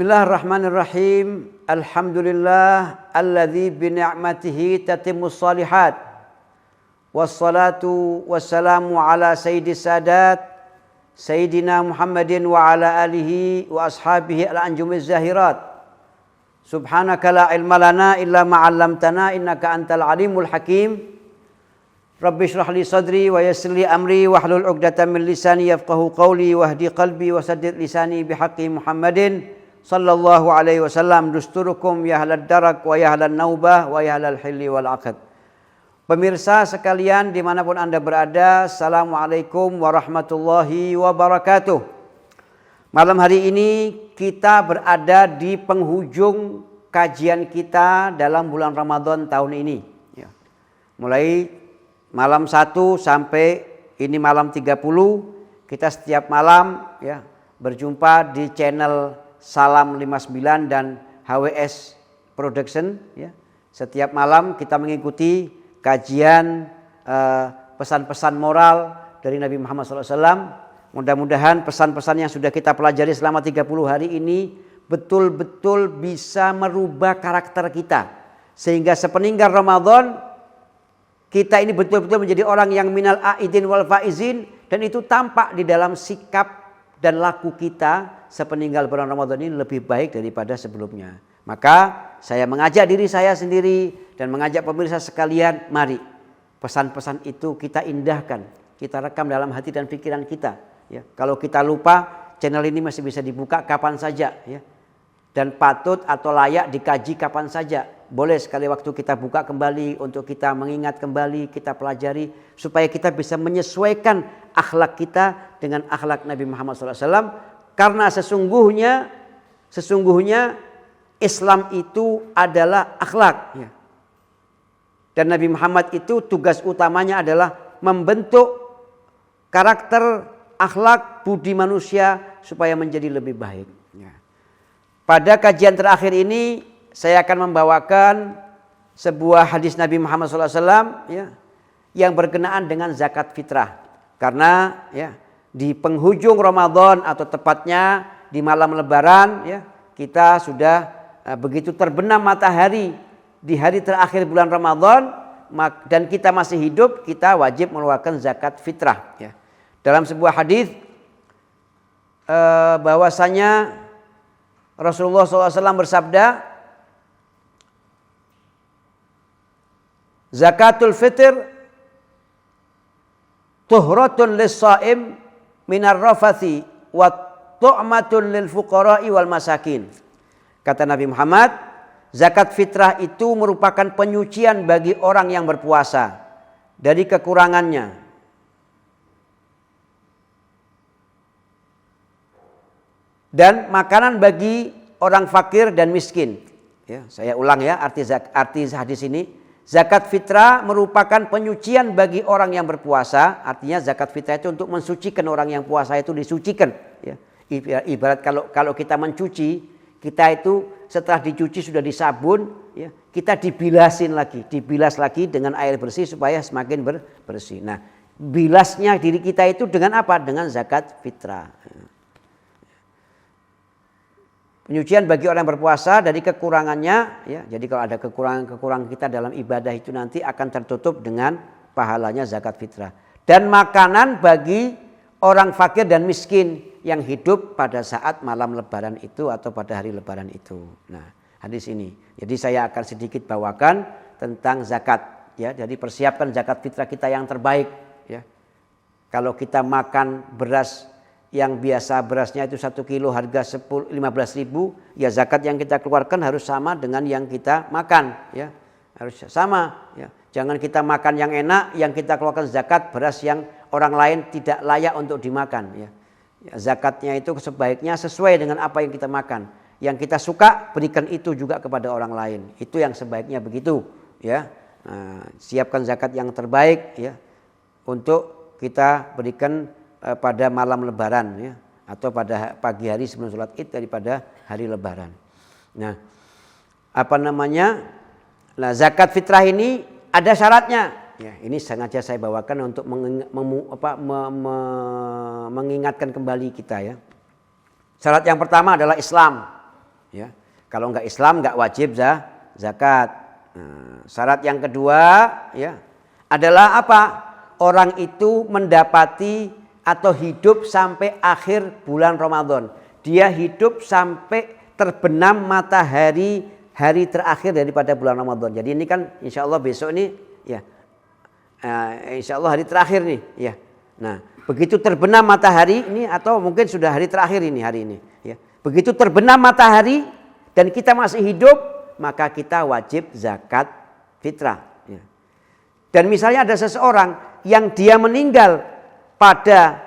Bismillahirrahmanirrahim. Alhamdulillah alladzi bi ni'matihi tatimmus shalihat. Wassalatu wassalamu ala sayyidis sadat Sayyidina Muhammadin wa ala alihi wa ashabihi al-anjumiz zahirat. Subhanaka la ilma lana illa ma 'allamtana innaka antal alimul hakim. Rabbi shrah li sadri wa yassir li amri wahlul 'uqdatam min lisani yafqahu qawli wahdi qalbi wa saddid lisani bihaqqi Muhammadin sallallahu alaihi wasallam. Dusturukum ya ahlad darak wa ya ahlan naubah wa ya ahlal hilli wal 'aqd. Pemirsa sekalian dimanapun Anda berada, Assalamualaikum warahmatullahi wabarakatuh. Malam hari ini kita berada di penghujung kajian kita dalam bulan Ramadan tahun ini. Mulai malam 1 sampai ini malam 30, kita setiap malam berjumpa di channel Salam 59 dan HWS Production. Setiap malam kita mengikuti kajian pesan-pesan moral dari Nabi Muhammad SAW. Mudah-mudahan pesan-pesan yang sudah kita pelajari selama 30 hari ini betul-betul bisa merubah karakter kita. Sehingga sepeninggal Ramadan kita ini betul-betul menjadi orang yang minal aidin wal faizin. Dan itu tampak di dalam sikap dan laku kita sepeninggal bulan Ramadan ini lebih baik daripada sebelumnya. Maka saya mengajak diri saya sendiri dan mengajak pemirsa sekalian, mari pesan-pesan itu kita indahkan, kita rekam dalam hati dan pikiran kita. Kalau kita lupa, channel ini masih bisa dibuka kapan saja, dan patut atau layak dikaji kapan saja. Boleh sekali waktu kita buka kembali untuk kita mengingat kembali, kita pelajari supaya kita bisa menyesuaikan akhlak kita dengan akhlak Nabi Muhammad SAW. Karena sesungguhnya Islam itu adalah akhlak. Dan Nabi Muhammad itu tugas utamanya adalah membentuk karakter, akhlak, budi manusia supaya menjadi lebih baik. Pada kajian terakhir ini saya akan membawakan sebuah hadis Nabi Muhammad SAW yang berkenaan dengan zakat fitrah. Karena di penghujung Ramadan atau tepatnya di malam Lebaran kita sudah begitu terbenam matahari di hari terakhir bulan Ramadan dan kita masih hidup, kita wajib mengeluarkan zakat fitrah. Dalam sebuah hadis bahwasanya Rasulullah SAW bersabda, zakatul fitr tuhratun lis-shaim minar rafathi wa tu'matun lil fuqara'i wal masakin. Kata Nabi Muhammad, zakat fitrah itu merupakan penyucian bagi orang yang berpuasa dari kekurangannya. Dan makanan bagi orang fakir dan miskin. Saya ulang arti hadis ini. Zakat fitrah merupakan penyucian bagi orang yang berpuasa. Artinya zakat fitrah itu untuk mensucikan orang yang puasa itu disucikan. Ibarat kalau kita mencuci, kita itu setelah dicuci sudah disabun, kita dibilas lagi dengan air bersih supaya semakin bersih. Nah, bilasnya diri kita itu dengan apa? Dengan zakat fitrah. Penyucian bagi orang yang berpuasa dari kekurangannya, jadi kalau ada kekurangan kita dalam ibadah itu nanti akan tertutup dengan pahalanya zakat fitrah. Dan makanan bagi orang fakir dan miskin yang hidup pada saat malam Lebaran itu atau pada hari Lebaran itu. Nah, hadis ini. Jadi saya akan sedikit bawakan tentang zakat. Jadi persiapkan zakat fitrah kita yang terbaik. Kalau kita makan beras yang biasa berasnya itu 1 kilo harga 15.000, zakat yang kita keluarkan harus sama dengan yang kita makan, harus sama. Jangan kita makan yang enak, yang kita keluarkan zakat beras yang orang lain tidak layak untuk dimakan. Zakatnya itu sebaiknya sesuai dengan apa yang kita makan. Yang kita suka berikan itu juga kepada orang lain. Itu yang sebaiknya begitu. Nah, siapkan zakat yang terbaik untuk kita berikan pada malam Lebaran atau pada pagi hari sebelum sholat Id daripada hari Lebaran. Nah, Nah, zakat fitrah ini ada syaratnya. Ini sengaja saya bawakan untuk mengingatkan kembali kita. Syarat yang pertama adalah Islam. Ya. Kalau enggak Islam enggak wajib zakat. Nah, syarat yang kedua ya adalah apa? Orang itu mendapati atau hidup sampai akhir bulan Ramadan. Dia hidup sampai terbenam matahari hari terakhir daripada bulan Ramadan. Jadi ini kan insya Allah besok ini ya, insya Allah hari terakhir nih ya. Nah begitu terbenam matahari ini atau mungkin sudah hari terakhir ini hari ini ya. Begitu terbenam matahari dan kita masih hidup maka kita wajib zakat fitrah. Ya. Dan misalnya ada seseorang yang dia meninggal pada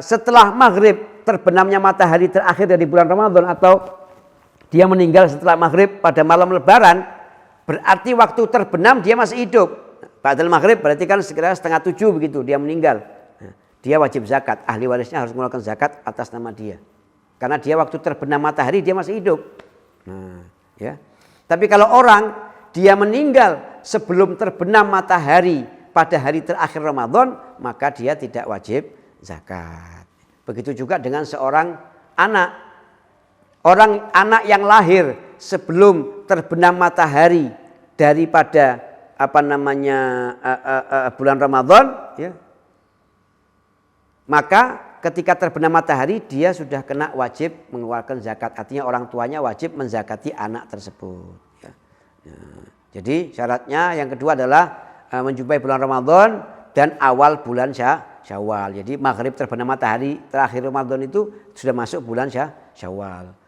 setelah maghrib terbenamnya matahari terakhir dari bulan Ramadan atau dia meninggal setelah maghrib pada malam lebaran, berarti waktu terbenam dia masih hidup. Ba'dal maghrib berarti kan sekira 6:30 begitu dia meninggal. Dia wajib zakat, ahli warisnya harus mengeluarkan zakat atas nama dia. Karena dia waktu terbenam matahari dia masih hidup. Nah, ya. Tapi kalau orang dia meninggal sebelum terbenam matahari pada hari terakhir Ramadan, maka dia tidak wajib zakat. Begitu juga dengan seorang anak. Orang anak yang lahir sebelum terbenam matahari daripada bulan Ramadan, ya, maka ketika terbenam matahari dia sudah kena wajib mengeluarkan zakat. Artinya orang tuanya wajib menzakati anak tersebut. Ya. Nah, jadi syaratnya yang kedua adalah menjumpai bulan Ramadan dan awal bulan Syawal. Jadi maghrib terbenam matahari terakhir Ramadan itu sudah masuk bulan Syawal.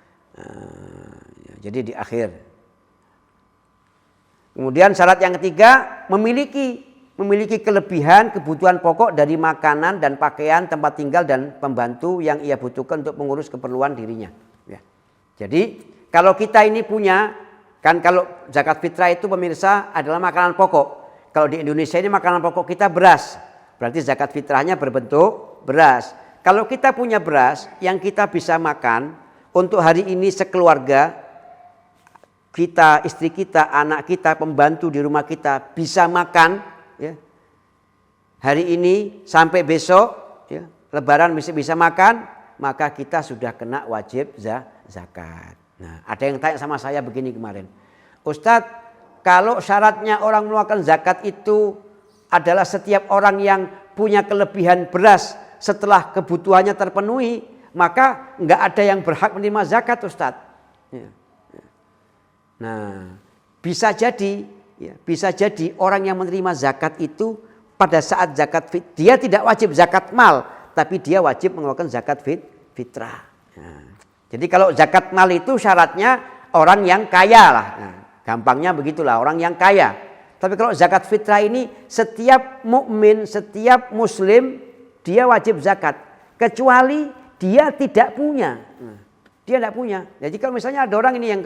Jadi di akhir. Kemudian syarat yang ketiga memiliki kelebihan kebutuhan pokok dari makanan dan pakaian, tempat tinggal dan pembantu yang ia butuhkan untuk mengurus keperluan dirinya. Ya. Jadi kalau kita ini punya, kan kalau zakat fitrah itu pemirsa adalah makanan pokok. Kalau di Indonesia ini makanan pokok kita beras, berarti zakat fitrahnya berbentuk beras. Kalau kita punya beras yang kita bisa makan untuk hari ini sekeluarga, kita, istri kita, anak kita, pembantu di rumah kita bisa makan ya. Hari ini sampai besok ya, lebaran bisa makan, maka kita sudah kena wajib zakat. Nah, ada yang tanya sama saya begini kemarin. Ustadz, kalau syaratnya orang mengeluarkan zakat itu adalah setiap orang yang punya kelebihan beras setelah kebutuhannya terpenuhi, maka enggak ada yang berhak menerima zakat, Ustadz. Ya. Nah, bisa jadi orang yang menerima zakat itu pada saat zakat dia tidak wajib zakat mal, tapi dia wajib mengeluarkan zakat fitrah. Nah, jadi kalau zakat mal itu syaratnya orang yang kaya lah. Nah, gampangnya begitulah, orang yang kaya. Tapi kalau zakat fitrah ini setiap mukmin, setiap muslim dia wajib zakat, kecuali dia tidak punya. Nah, dia tidak punya. Jadi kalau misalnya ada orang ini yang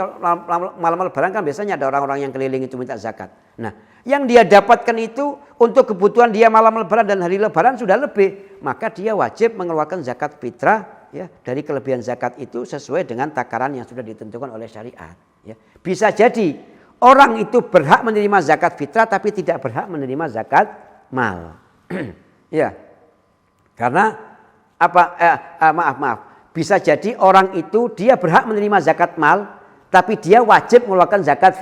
malam lebaran kan biasanya ada orang-orang yang keliling itu minta zakat. Nah, yang dia dapatkan itu untuk kebutuhan dia malam lebaran dan hari lebaran sudah lebih, maka dia wajib mengeluarkan zakat fitrah ya dari kelebihan zakat itu sesuai dengan takaran yang sudah ditentukan oleh syariat. Ya. Bisa jadi orang itu berhak menerima zakat fitrah tapi tidak berhak menerima zakat mal. Ya, karena maaf. Bisa jadi orang itu dia berhak menerima zakat mal, tapi dia wajib mengeluarkan zakat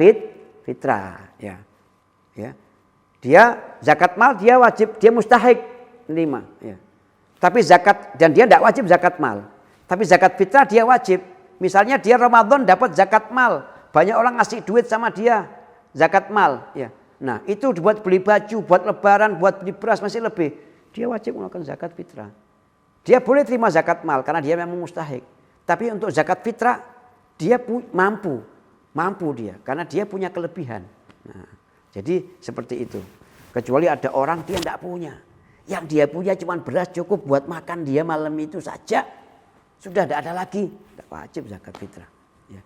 fitrah. Ya. Dia zakat mal dia wajib, dia mustahik menerima. Ya. Tapi zakat dan dia tidak wajib zakat mal. Tapi zakat fitrah dia wajib. Misalnya dia Ramadan dapat zakat mal, banyak orang ngasih duit sama dia zakat mal. Ya. Nah itu buat beli baju, buat lebaran, buat beli beras masih lebih. Dia wajib mengeluarkan zakat fitrah. Dia boleh terima zakat mal karena dia memang mustahik. Tapi untuk zakat fitrah dia mampu dia karena dia punya kelebihan. Nah, jadi seperti itu. Kecuali ada orang dia tidak punya. Yang dia punya cuma beras cukup buat makan dia malam itu saja. Sudah tidak ada lagi. Tidak wajib zakat fitrah. Ya,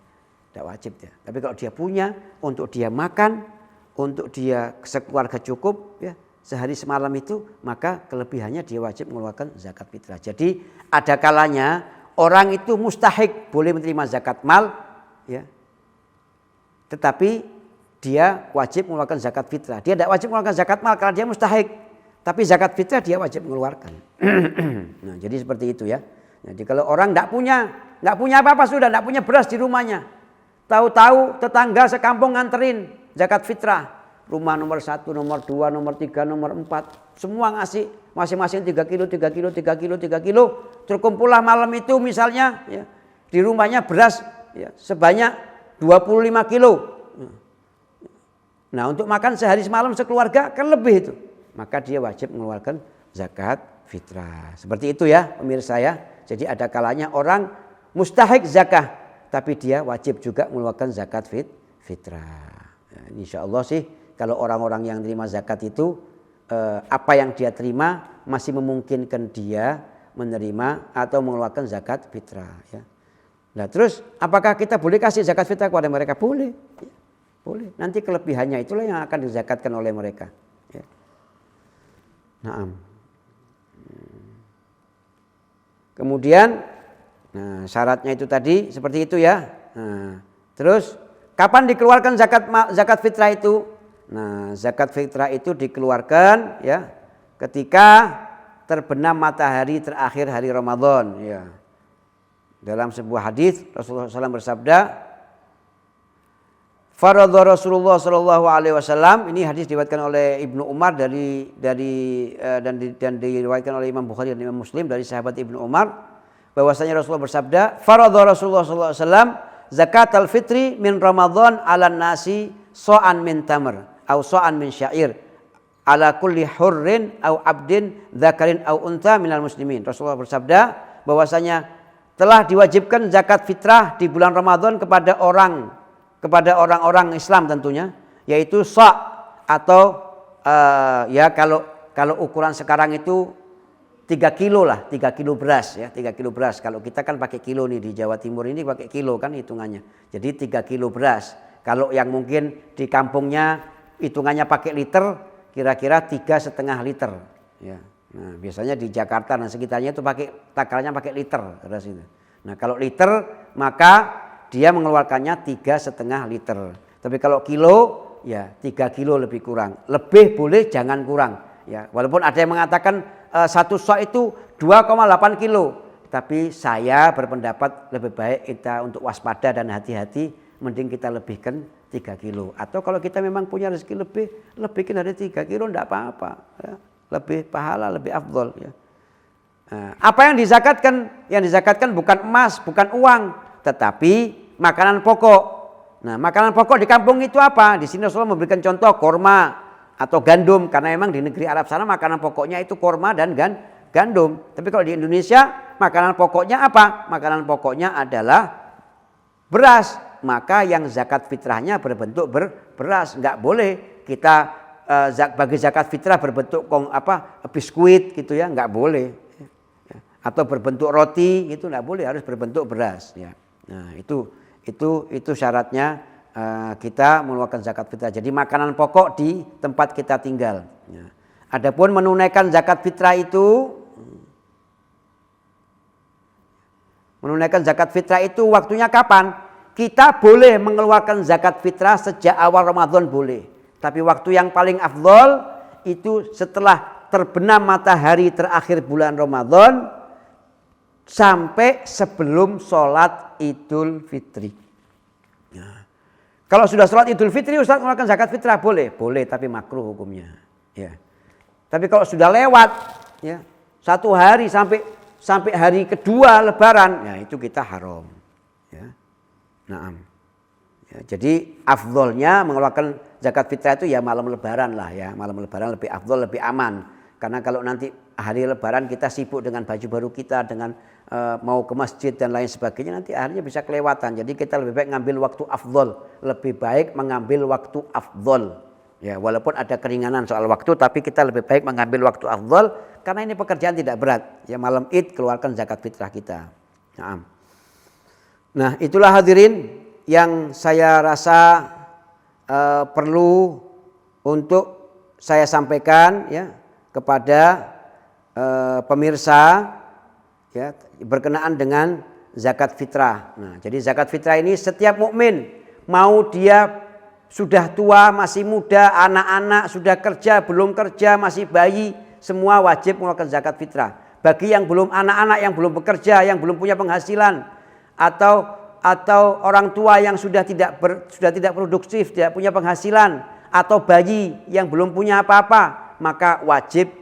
tidak wajib dia. Tapi kalau dia punya untuk dia makan, untuk dia sekeluarga cukup, ya, sehari semalam itu, maka kelebihannya dia wajib mengeluarkan zakat fitrah. Jadi ada kalanya orang itu mustahik boleh menerima zakat mal, ya, tetapi dia wajib mengeluarkan zakat fitrah. Dia tidak wajib mengeluarkan zakat mal karena dia mustahik, tapi zakat fitrah dia wajib mengeluarkan. Nah, jadi seperti itu ya. Jadi kalau orang tidak punya apa-apa sudah, tidak punya beras di rumahnya, Tahu-tahu tetangga sekampung nganterin zakat fitrah. Rumah nomor 1, nomor 2, nomor 3, nomor 4. Semua ngasih masing-masing 3 kilo, 3 kilo, 3 kilo, 3 kilo. Terkumpullah malam itu misalnya ya, di rumahnya beras ya, sebanyak 25 kilo. Nah untuk makan sehari semalam sekeluarga kan lebih itu. Maka dia wajib mengeluarkan zakat fitrah. Seperti itu ya pemirsa ya. Jadi ada kalanya orang mustahik zakah. Tapi dia wajib juga mengeluarkan zakat fitrah. Ya, insya Allah sih kalau orang-orang yang terima zakat itu apa yang dia terima masih memungkinkan dia menerima atau mengeluarkan zakat fitrah. Ya. Nah terus apakah kita boleh kasih zakat fitrah kepada mereka? Boleh. Ya, boleh. Nanti kelebihannya itulah yang akan dizakatkan oleh mereka. Ya. Naam. Kemudian nah, syaratnya itu tadi seperti itu ya. Nah, terus kapan dikeluarkan zakat fitrah itu? Nah, zakat fitrah itu dikeluarkan ya ketika terbenam matahari terakhir hari Ramadan ya. Dalam sebuah hadis Rasulullah SAW bersabda, faradha Rasulullah sallallahu alaihi wasallam, ini hadis diriwayatkan oleh Ibnu Umar dan diriwayatkan oleh Imam Bukhari dan Imam Muslim dari sahabat Ibnu Umar bahwasanya Rasulullah bersabda, faradha Rasulullah sallallahu alaihi wasallam zakatal fitri min Ramadan 'alan nasi so'an min tamr au so'an min syair ala kulli hurrin au abdin dzakarin au untha minal muslimin. Rasulullah bersabda bahwasanya telah diwajibkan zakat fitrah di bulan Ramadan kepada orang-orang Islam tentunya, yaitu so' atau ya kalau ukuran sekarang itu 3 kilo lah, 3 kilo beras ya, 3 kilo beras. Kalau kita kan pakai kilo nih di Jawa Timur ini pakai kilo kan hitungannya. Jadi 3 kilo beras. Kalau yang mungkin di kampungnya hitungannya pakai liter, kira-kira 3,5 liter ya. Nah, biasanya di Jakarta dan sekitarnya itu pakai takarannya pakai liter beras itu. Nah, kalau liter maka dia mengeluarkannya 3,5 liter. Tapi kalau kilo ya 3 kilo lebih kurang. Lebih boleh jangan kurang ya. Walaupun ada yang mengatakan satu sok itu 2,8 kilo. Tapi saya berpendapat lebih baik kita untuk waspada dan hati-hati, mending kita lebihkan 3 kilo. Atau kalau kita memang punya rezeki lebihkan dari 3 kilo tidak apa-apa. Ya. Lebih pahala, lebih afdol. Ya. Nah, apa yang dizakatkan? Yang dizakatkan bukan emas, bukan uang, tetapi makanan pokok. Nah, makanan pokok di kampung itu apa? Di sini Rasulullah memberikan contoh korma atau gandum, karena memang di negeri Arab sana makanan pokoknya itu korma dan gandum. Tapi kalau di Indonesia makanan pokoknya apa? Makanan pokoknya adalah beras. Maka yang zakat fitrahnya berbentuk beras. Enggak boleh kita bagi zakat fitrah berbentuk biskuit gitu ya, enggak boleh. Atau berbentuk roti gitu enggak boleh, harus berbentuk beras ya. Nah, itu syaratnya kita mengeluarkan zakat fitrah. Jadi makanan pokok di tempat kita tinggal. Ya. Adapun menunaikan zakat fitrah itu, waktunya kapan? Kita boleh mengeluarkan zakat fitrah sejak awal Ramadan boleh. Tapi waktu yang paling afdol itu setelah terbenam matahari terakhir bulan Ramadan sampai sebelum sholat Idul Fitri. Nah, kalau sudah sholat Idul Fitri Ustaz mengeluarkan zakat fitrah boleh, tapi makruh hukumnya. Ya. Tapi kalau sudah lewat, ya, 1 hari sampai hari kedua Lebaran, ya itu kita haram. Ya. Nah, ya, jadi afdolnya mengeluarkan zakat fitrah itu ya malam Lebaran lah ya, malam Lebaran lebih afdol, lebih aman. Karena kalau nanti hari Lebaran kita sibuk dengan baju baru kita, dengan mau ke masjid dan lain sebagainya, nanti akhirnya bisa kelewatan. Jadi kita lebih baik ngambil waktu afdol, lebih baik mengambil waktu afdol. Ya, walaupun ada keringanan soal waktu, tapi kita lebih baik mengambil waktu afdol karena ini pekerjaan tidak berat. Ya malam Id keluarkan zakat fitrah kita. Nah, itulah hadirin yang saya rasa perlu untuk saya sampaikan ya kepada pemirsa ya berkenaan dengan zakat fitrah. Nah, jadi zakat fitrah ini setiap mukmin, mau dia sudah tua, masih muda, anak-anak, sudah kerja, belum kerja, masih bayi, semua wajib mengeluarkan zakat fitrah. Bagi yang belum anak-anak, yang belum bekerja, yang belum punya penghasilan, atau atau orang tua yang sudah tidak produktif, tidak punya penghasilan, atau bayi yang belum punya apa-apa, maka wajib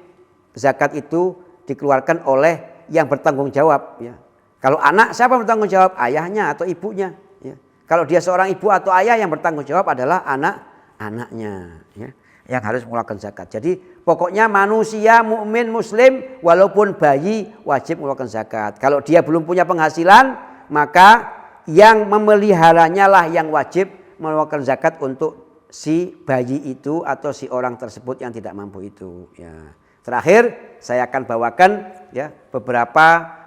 zakat itu dikeluarkan oleh yang bertanggung jawab. Ya. Kalau anak, siapa yang bertanggung jawab? Ayahnya atau ibunya. Ya. Kalau dia seorang ibu atau ayah, yang bertanggung jawab adalah anak-anaknya. Ya. Yang harus mengeluarkan zakat. Jadi pokoknya manusia mukmin muslim walaupun bayi wajib mengeluarkan zakat. Kalau dia belum punya penghasilan, maka yang memeliharanya lah yang wajib mengeluarkan zakat untuk si bayi itu atau si orang tersebut yang tidak mampu itu. Ya. Terakhir saya akan bawakan ya beberapa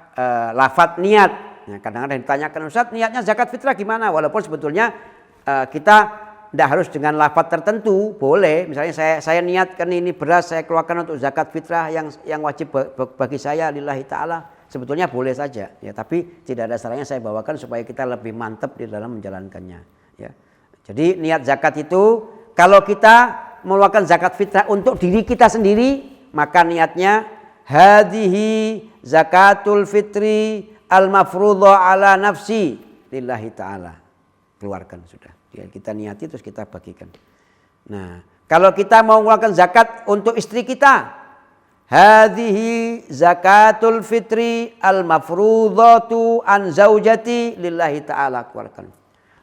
lafadz niat. Ya, kadang-kadang ditanyakan, Ustaz, niatnya zakat fitrah gimana? Walaupun sebetulnya kita tidak harus dengan lafadz tertentu, boleh. Misalnya saya niatkan ini beras saya keluarkan untuk zakat fitrah yang wajib bagi saya lillahi ta'ala. Sebetulnya boleh saja, ya, tapi tidak ada salahnya saya bawakan supaya kita lebih mantap di dalam menjalankannya. Ya. Jadi niat zakat itu kalau kita mengeluarkan zakat fitrah untuk diri kita sendiri, maka niatnya hadhihi zakatul fitri al-mafrudha ala nafsi lillahi ta'ala. Keluarkan sudah. Ya, kita niati terus kita bagikan. Nah, kalau kita mau mengeluarkan zakat untuk istri kita, hadhihi zakatul fitri al-mafrudhatu an zaujati lillahi ta'ala, keluarkan.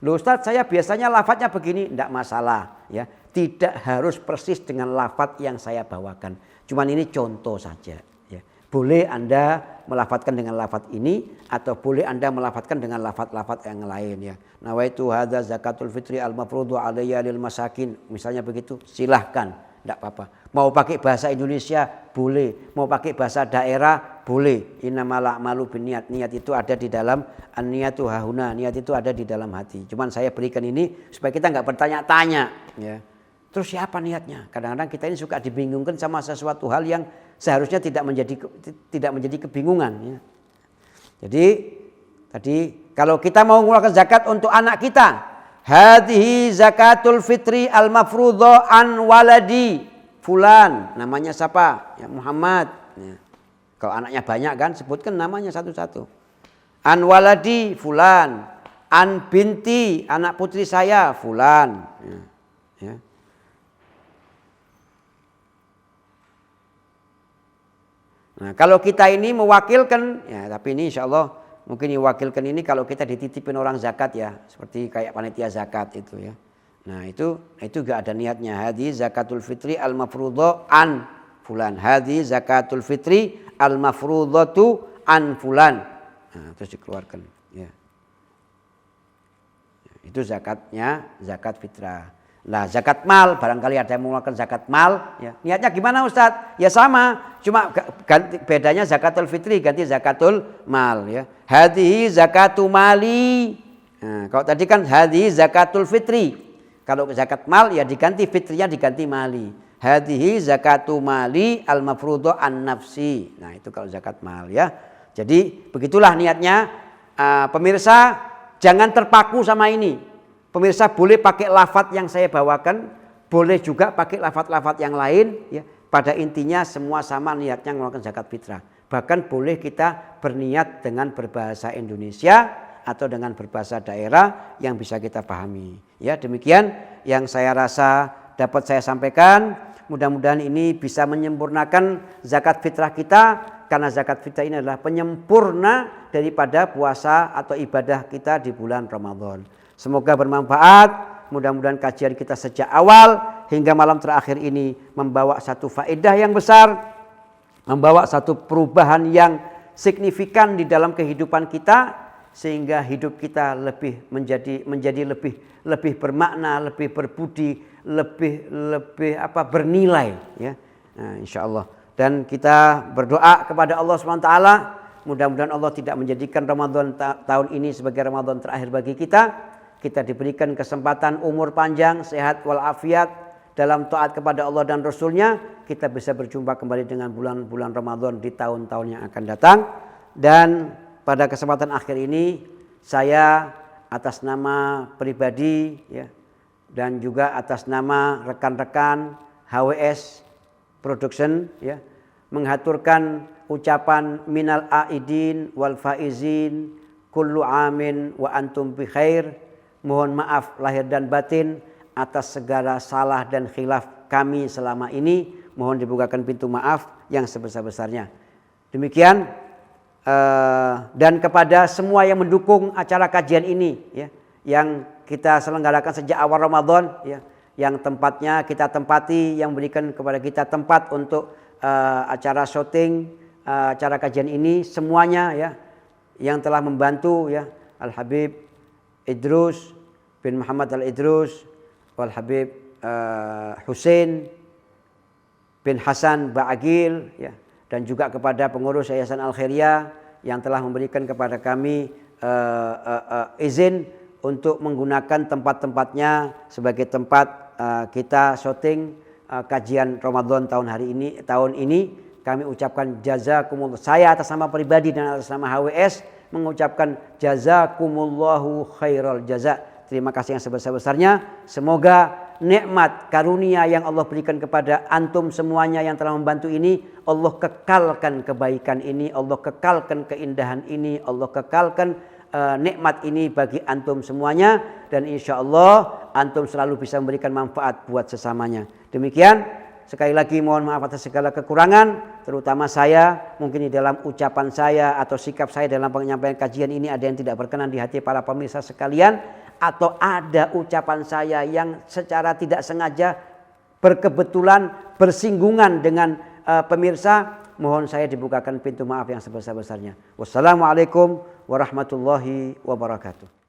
Loh Ustaz, saya biasanya lafadznya begini, tidak masalah ya. Tidak harus persis dengan lafadz yang saya bawakan. Cuman ini contoh saja ya. Boleh Anda melafadzkan dengan lafadz ini atau boleh Anda melafadzkan dengan lafadz-lafadz yang lain ya. Nawaitu hadza zakatul fitri al-mafrudhu alayya lil masakin, misalnya begitu, silahkan, tidak apa-apa. Mau pakai bahasa Indonesia boleh, mau pakai bahasa daerah boleh. Innamal a'malu binniyat, niat itu ada di dalam an-niyatu hahuna, niat itu ada di dalam hati. Cuman saya berikan ini supaya kita nggak bertanya-tanya ya. Terus siapa niatnya? Kadang-kadang kita ini suka dibingungkan sama sesuatu hal yang seharusnya tidak menjadi kebingungan ya. Jadi tadi kalau kita mau mengeluarkan zakat untuk anak kita, hadhihi zakatul fitri al-mafrudha an waladi fulan, namanya siapa? Ya, Muhammad. Ya. Kalau anaknya banyak kan, sebutkan namanya satu-satu. An waladi fulan, an binti, anak putri saya fulan. Ya. Ya. Nah, kalau kita ini mewakilkan, ya tapi ini insya Allah mungkin diwakilkan ini kalau kita dititipin orang zakat ya, seperti kayak panitia zakat itu ya. Nah itu gak ada niatnya. Hadi zakatul fitri al mafrudho an fulan. Hadi zakatul fitri al mafrudhotu an fulan. Nah, terus dikeluarkan. Ya. Itu zakatnya, zakat fitrah. Nah zakat mal, barangkali ada yang mengeluarkan zakat mal. Ya. Niatnya gimana Ustadz? Ya sama, cuma bedanya zakatul fitri ganti zakatul mal. Ya. Hadihi zakatu mali. Nah, kalau tadi kan hadihi zakatul fitri. Kalau zakat mal ya diganti fitrinya diganti mali. Hadihi zakatu mali al mafrudho an nafsi. Nah itu kalau zakat mal ya. Jadi begitulah niatnya. Pemirsa jangan terpaku sama ini. Pemirsa boleh pakai lafadz yang saya bawakan, boleh juga pakai lafadz-lafadz yang lain. Ya. Pada intinya semua sama niatnya mengeluarkan zakat fitrah. Bahkan boleh kita berniat dengan berbahasa Indonesia atau dengan berbahasa daerah yang bisa kita pahami. Ya, demikian yang saya rasa dapat saya sampaikan. Mudah-mudahan ini bisa menyempurnakan zakat fitrah kita, karena zakat fitrah ini adalah penyempurna daripada puasa atau ibadah kita di bulan Ramadan. Semoga bermanfaat. Mudah-mudahan kajian kita sejak awal hingga malam terakhir ini membawa satu faedah yang besar, membawa satu perubahan yang signifikan di dalam kehidupan kita, sehingga hidup kita menjadi lebih bermakna, lebih berbudi, lebih bernilai ya. Nah, insyaallah. Dan kita berdoa kepada Allah SWT, mudah-mudahan Allah tidak menjadikan Ramadan tahun ini sebagai Ramadan terakhir bagi kita. Kita diberikan kesempatan umur panjang, sehat walafiat dalam taat kepada Allah dan Rasulnya. Kita bisa berjumpa kembali dengan bulan-bulan Ramadan di tahun-tahun yang akan datang. Dan pada kesempatan akhir ini saya atas nama pribadi ya, dan juga atas nama rekan-rekan HWS Production ya, menghaturkan ucapan minal aidin wal faizin kullu amin wa antum bi khair. Mohon maaf lahir dan batin atas segala salah dan khilaf kami selama ini. Mohon dibukakan pintu maaf yang sebesar-besarnya. Demikian dan kepada semua yang mendukung acara kajian ini ya, yang kita selenggarakan sejak awal Ramadan ya, yang tempatnya kita tempati, yang berikan kepada kita tempat untuk acara syuting acara kajian ini, semuanya ya, yang telah membantu ya, Al Habib Idrus bin Muhammad Al Idrus, Al Habib Hussein bin Hasan Ba'agil ya, dan juga kepada pengurus Yayasan Al Khairiyah yang telah memberikan kepada kami izin untuk menggunakan tempat-tempatnya sebagai tempat kita syuting kajian Ramadan tahun ini kami ucapkan jazakumullah. Saya atas nama pribadi dan atas nama HWS mengucapkan jazakumullahu khairal jaza. Terima kasih yang sebesar-besarnya. Semoga nikmat karunia yang Allah berikan kepada antum semuanya yang telah membantu ini, Allah kekalkan kebaikan ini, Allah kekalkan keindahan ini, Allah kekalkan nikmat ini bagi antum semuanya, dan insya Allah antum selalu bisa memberikan manfaat buat sesamanya. Demikian, sekali lagi mohon maaf atas segala kekurangan, terutama saya mungkin di dalam ucapan saya atau sikap saya dalam penyampaian kajian ini ada yang tidak berkenan di hati para pemirsa sekalian, atau ada ucapan saya yang secara tidak sengaja berkebetulan bersinggungan dengan pemirsa, mohon saya dibukakan pintu maaf yang sebesar-besarnya. Wassalamualaikum warahmatullahi wabarakatuh.